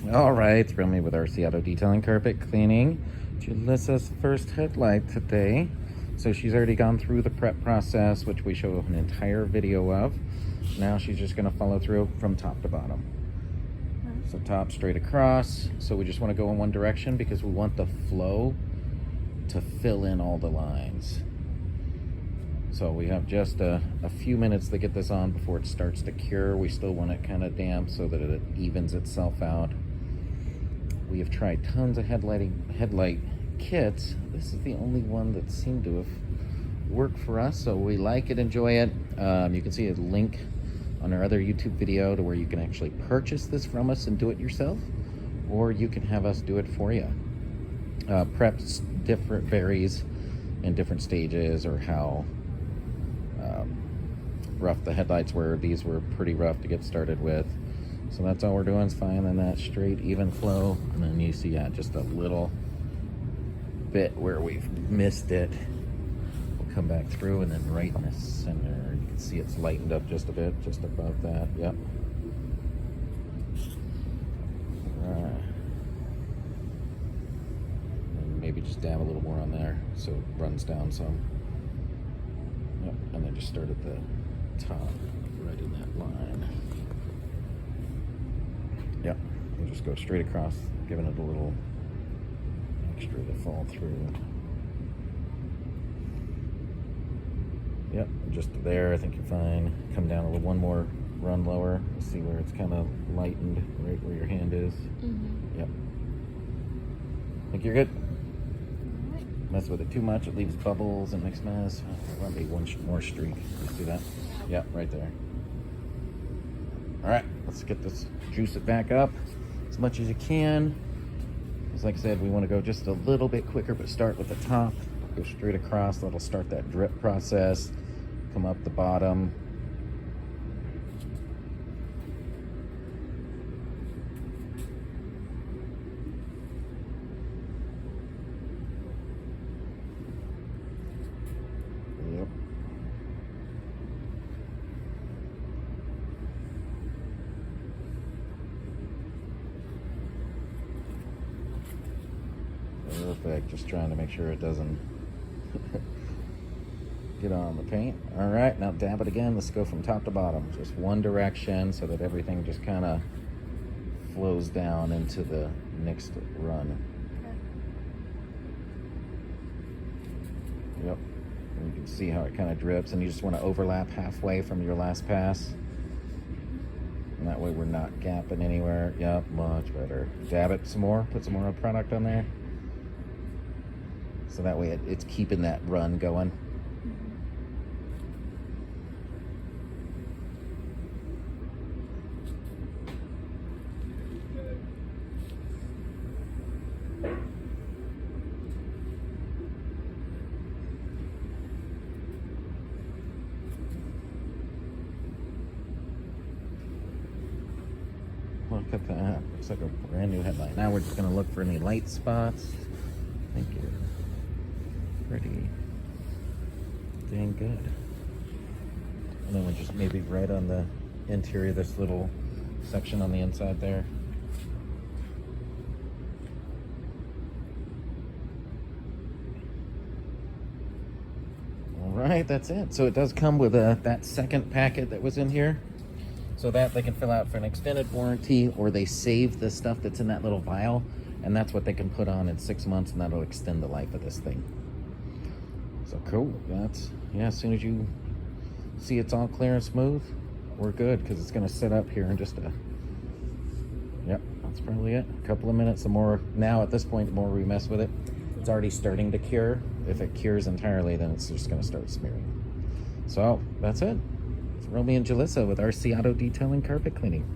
All right, thrill me with our Seattle detailing carpet cleaning. Jalissa's first headlight today. So she's already gone through the prep process, which we show an entire video of. Now she's just gonna follow through from top to bottom. So top straight across. So we just wanna go in one direction because we want the flow to fill in all the lines. So we have just a few minutes to get this on before it starts to cure. We still want it kind of damp so that it evens itself out. We have tried tons of headlight kits. This is the only one that seemed to have worked for us, so we like it, enjoy it. You can see a link on our other YouTube video to where you can actually purchase this from us and do it yourself, or you can have us do it for you. Preps varies in different stages or how rough the headlights were. These were pretty rough to get started with. So that's all we're doing is finding that straight, even flow. And then you see just a little bit where we've missed it. We'll come back through, and then right in the center, you can see it's lightened up just a bit, just above that. Yep. All right. And maybe just dab a little more on there so it runs down some. Yep. And then just start at the top, right in that line. Yep, and just go straight across, giving it a little extra to fall through. Yep, just there, I think you're fine. Come down a little, one more run lower. See where it's kind of lightened, right where your hand is. Yep. Think you're good? Mess with it too much, it leaves bubbles and makes mess. Oh, maybe one more streak. You see that? Yep, right there. All right, let's get this, juice it back up as much as you can. As like I said, we want to go just a little bit quicker, but start with the top, go straight across. That'll start that drip process, come up the bottom. Yep. Perfect, just trying to make sure it doesn't get on the paint. All right, now dab it again. Let's go from top to bottom, just one direction so that everything just kind of flows down into the next run. Yep, and you can see how it kind of drips, and you just want to overlap halfway from your last pass. And that way we're not gapping anywhere. Yep, much better. Dab it some more, put some more product on there. So that way it's keeping that run going. Look at that. Looks like a brand new headlight. Now we're just going to look for any light spots. Thank you. Pretty dang good. And then we're just maybe right on the interior, this little section on the inside there. All right, that's it. So it does come with that second packet that was in here, so that they can fill out for an extended warranty, or they save the stuff that's in that little vial, and that's what they can put on in 6 months, and that'll extend the life of this thing. So cool. That's, yeah, as soon as you see it's all clear and smooth, we're good, because it's going to sit up here in just a, yep, that's probably it. A couple of minutes. The more, now at this point, the more we mess with it, it's already starting to cure. If it cures entirely, then it's just going to start smearing. So that's it. It's Romy and Jalissa with our Seattle Detailing Carpet Cleaning.